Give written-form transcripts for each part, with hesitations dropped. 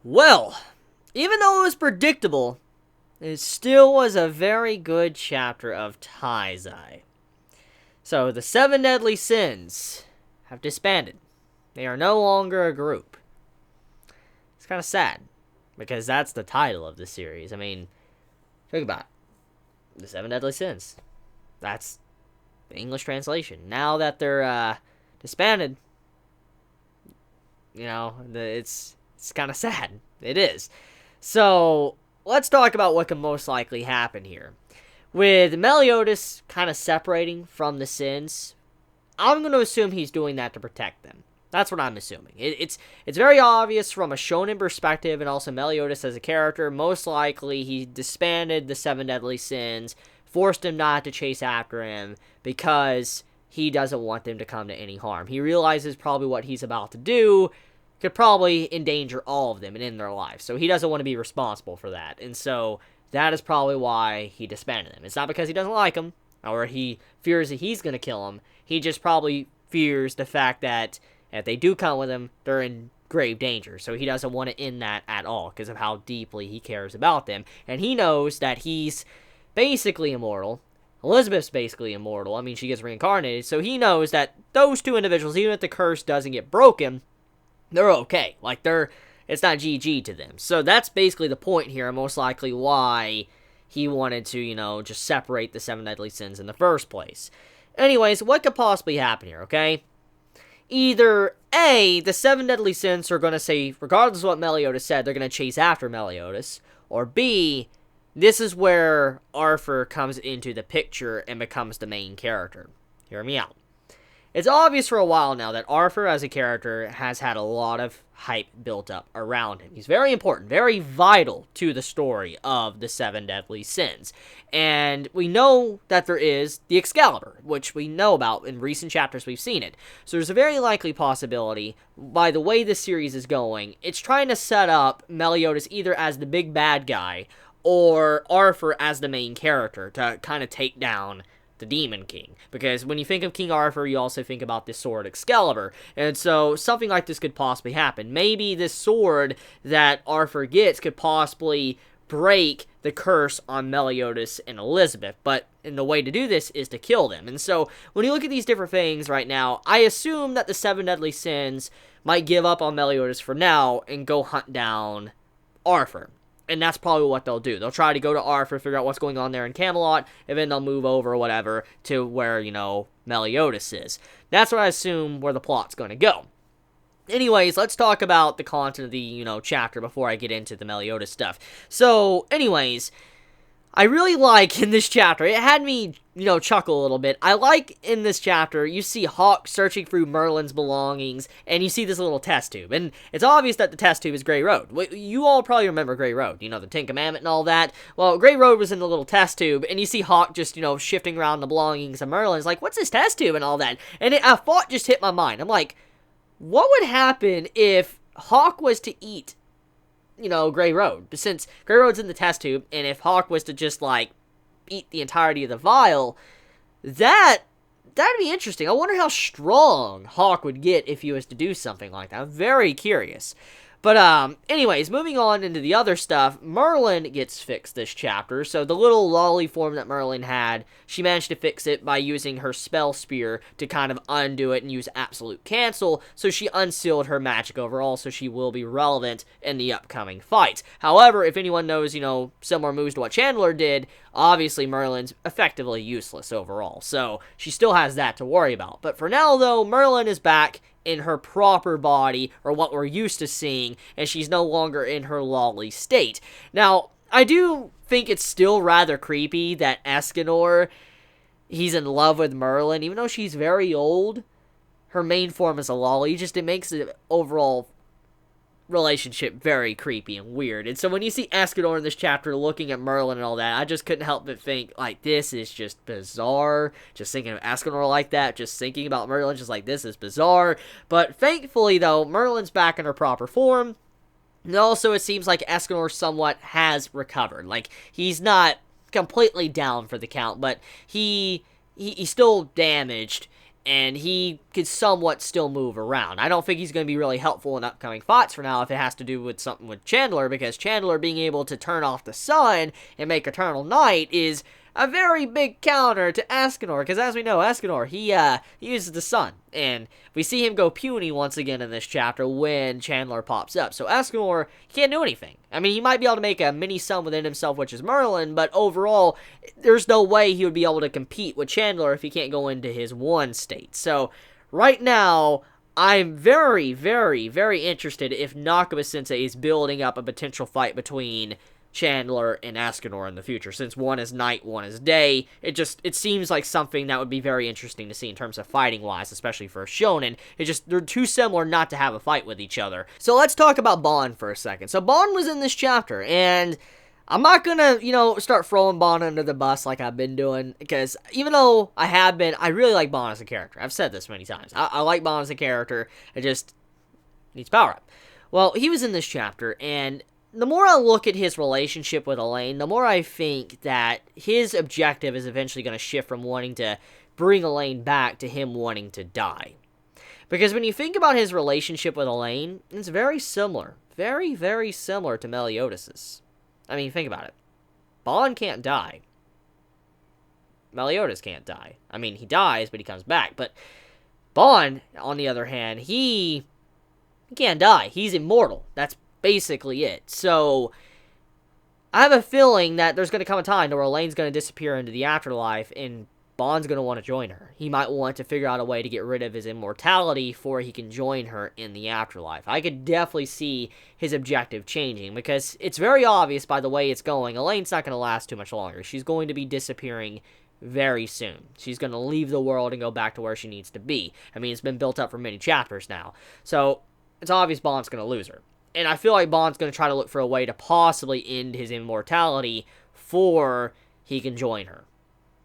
Well, even though it was predictable, it still was a very good chapter of Taizai. So, the Seven Deadly Sins have disbanded. They are no longer a group. It's kind of sad, because that's the title of the series. I mean, think about it. The Seven Deadly Sins. That's the English translation. Now that they're disbanded, it's kind of sad. It is. So, let's talk about what can most likely happen here. With Meliodas kind of separating from the Sins, I'm going to assume he's doing that to protect them. That's what I'm assuming. It's very obvious from a shonen perspective, and also Meliodas as a character. Most likely, he disbanded the Seven Deadly Sins, forced him not to chase after him, because he doesn't want them to come to any harm. He realizes probably what he's about to do could probably endanger all of them and end their lives. So he doesn't want to be responsible for that. And so that is probably why he disbanded them. It's not because he doesn't like them, or he fears that he's going to kill them. He just probably fears the fact that if they do come with him, they're in grave danger. So he doesn't want to end that at all because of how deeply he cares about them. And he knows that he's basically immortal. Elizabeth's basically immortal. I mean, she gets reincarnated. So he knows that those two individuals, even if the curse doesn't get broken, they're okay. Like, it's not GG to them. So that's basically the point here, most likely why he wanted to, just separate the Seven Deadly Sins in the first place. Anyways, what could possibly happen here, okay? Either A, the Seven Deadly Sins are going to say, regardless of what Meliodas said, they're going to chase after Meliodas. Or B, this is where Arthur comes into the picture and becomes the main character. Hear me out. It's obvious for a while now that Arthur as a character has had a lot of hype built up around him. He's very important, very vital to the story of the Seven Deadly Sins. And we know that there is the Excalibur, which we know about in recent chapters, we've seen it. So there's a very likely possibility, by the way this series is going, it's trying to set up Meliodas either as the big bad guy or Arthur as the main character to kind of take down the Demon King. Because when you think of King Arthur, you also think about this sword Excalibur. And so something like this could possibly happen. Maybe this sword that Arthur gets could possibly break the curse on Meliodas and Elizabeth. But the way to do this is to kill them. And so when you look at these different things right now, I assume that the Seven Deadly Sins might give up on Meliodas for now and go hunt down Arthur. And that's probably what they'll do. They'll try to go to Arthur, figure out what's going on there in Camelot, and then they'll move over or whatever to where, Meliodas is. That's what I assume where the plot's going to go. Anyways, let's talk about the content of the, chapter before I get into the Meliodas stuff. So, anyways, I really like in this chapter, it had me, chuckle a little bit. I like in this chapter, you see Hawk searching through Merlin's belongings, and you see this little test tube. And it's obvious that the test tube is Grey Road. You all probably remember Grey Road, the Ten Commandment and all that. Well, Grey Road was in the little test tube, and you see Hawk just, shifting around the belongings of Merlin. It's like, what's this test tube and all that? And a thought just hit my mind. I'm like, what would happen if Hawk was to eat Grey Road? Since Grey Road's in the test tube, and if Hawk was to just, eat the entirety of the vial, that'd be interesting. I wonder how strong Hawk would get if he was to do something like that. I'm very curious. But, anyways, moving on into the other stuff, Merlin gets fixed this chapter. So the little lolly form that Merlin had, she managed to fix it by using her spell spear to kind of undo it and use absolute cancel. So she unsealed her magic overall, so she will be relevant in the upcoming fights. However, if anyone knows, similar moves to what Chandler did, obviously Merlin's effectively useless overall. So she still has that to worry about. But for now, though, Merlin is back in her proper body, or what we're used to seeing, and she's no longer in her lolly state. Now, I do think it's still rather creepy that Escanor, he's in love with Merlin, even though she's very old. Her main form is a lolly, it makes the overall relationship very creepy and weird. And so when you see Escanor in this chapter looking at Merlin and all that, I just couldn't help but think, this is just bizarre. Just thinking of Escanor like that, just thinking about Merlin, just this is bizarre. But thankfully, though, Merlin's back in her proper form. And also, it seems like Escanor somewhat has recovered. He's not completely down for the count, but he's still damaged. and he could somewhat still move around. I don't think he's going to be really helpful in upcoming fights for now if it has to do with something with Chandler, because Chandler being able to turn off the sun and make eternal night is a very big counter to Escanor, because as we know, Escanor, he uses the sun, and we see him go puny once again in this chapter when Chandler pops up. So Escanor, he can't do anything. I mean, he might be able to make a mini sun within himself, which is Merlin, but overall, there's no way he would be able to compete with Chandler if he can't go into his one state. So right now, I'm very, very, very interested if Nakaba-sensei is building up a potential fight between Chandler and Escanor in the future. Since one is night, one is day, it seems like something that would be very interesting to see in terms of fighting wise, especially for a shonen. They're too similar not to have a fight with each other. So let's talk about Bon for a second. So Bon was in this chapter, and I'm not gonna, start throwing Bon under the bus like I've been doing, because even though I really like Bon as a character. I've said this many times. I like Bon as a character. It just needs power up. Well, he was in this chapter, and the more I look at his relationship with Elaine, the more I think that his objective is eventually going to shift from wanting to bring Elaine back to him wanting to die. Because when you think about his relationship with Elaine, it's very similar. Very, very similar to Meliodas'. I mean, think about it. Bon can't die. Meliodas can't die. I mean, he dies, but he comes back. But Bon, on the other hand, he can't die. He's immortal. That's basically it. So I have a feeling that there's going to come a time where Elaine's going to disappear into the afterlife, and Bond's going to want to join her. He might want to figure out a way to get rid of his immortality before he can join her in the afterlife. I could definitely see his objective changing, because it's very obvious by the way it's going. Elaine's not going to last too much longer. She's going to be disappearing very soon. She's going to leave the world and go back to where she needs to be. I mean, it's been built up for many chapters now. So it's obvious Bond's going to lose her. And I feel like Bond's going to try to look for a way to possibly end his immortality before he can join her.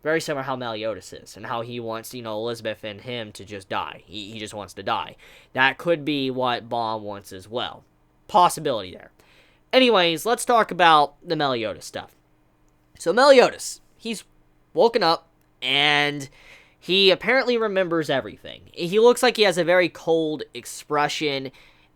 Very similar to how Meliodas is, and how he wants, Elizabeth and him to just die. He just wants to die. That could be what Bond wants as well. Possibility there. Anyways, let's talk about the Meliodas stuff. So Meliodas, he's woken up, and he apparently remembers everything. He looks like he has a very cold expression,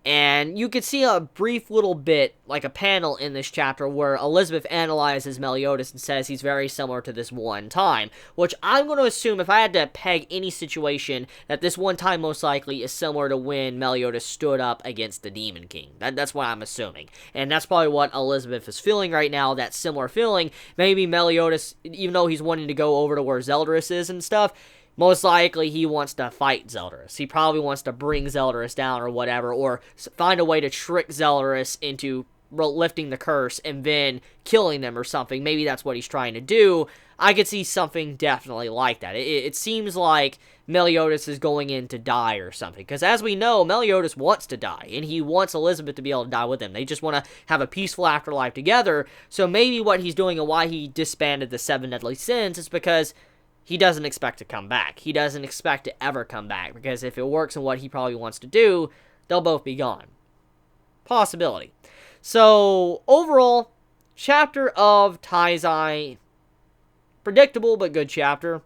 and you could see a brief little bit, like a panel in this chapter, where Elizabeth analyzes Meliodas and says he's very similar to this one time, which I'm going to assume, if I had to peg any situation, that this one time most likely is similar to when Meliodas stood up against the Demon King. That's what I'm assuming. And that's probably what Elizabeth is feeling right now, that similar feeling. Maybe Meliodas, even though he's wanting to go over to where Zeldris is and stuff, most likely he wants to fight Zeldris. He probably wants to bring Zeldris down or whatever, or find a way to trick Zeldris into lifting the curse and then killing them or something. Maybe that's what he's trying to do. I could see something definitely like that. It seems like Meliodas is going in to die or something, because as we know, Meliodas wants to die, and he wants Elizabeth to be able to die with him. They just want to have a peaceful afterlife together. So maybe what he's doing and why he disbanded the Seven Deadly Sins is because he doesn't expect to come back. He doesn't expect to ever come back, because if it works in what he probably wants to do, they'll both be gone. Possibility. So, overall, chapter of Taizai, predictable but good chapter.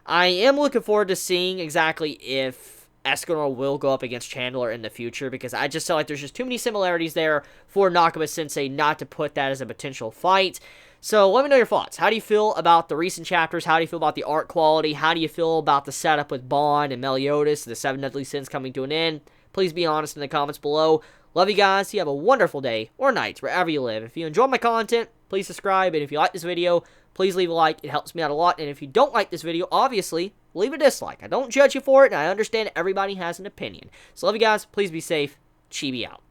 I am looking forward to seeing exactly if Escanor will go up against Chandler in the future, because I just feel like there's just too many similarities there for Nakaba-sensei not to put that as a potential fight. So let me know your thoughts. How do you feel about the recent chapters? How do you feel about the art quality? How do you feel about the setup with Bond and Meliodas, the Seven Deadly Sins coming to an end? Please be honest in the comments below. Love you guys. You have a wonderful day or night wherever you live. If you enjoy my content, please subscribe. And if you like this video, please leave a like. It helps me out a lot. And if you don't like this video, obviously, leave a dislike. I don't judge you for it, and I understand everybody has an opinion. So love you guys. Please be safe. Chibi out.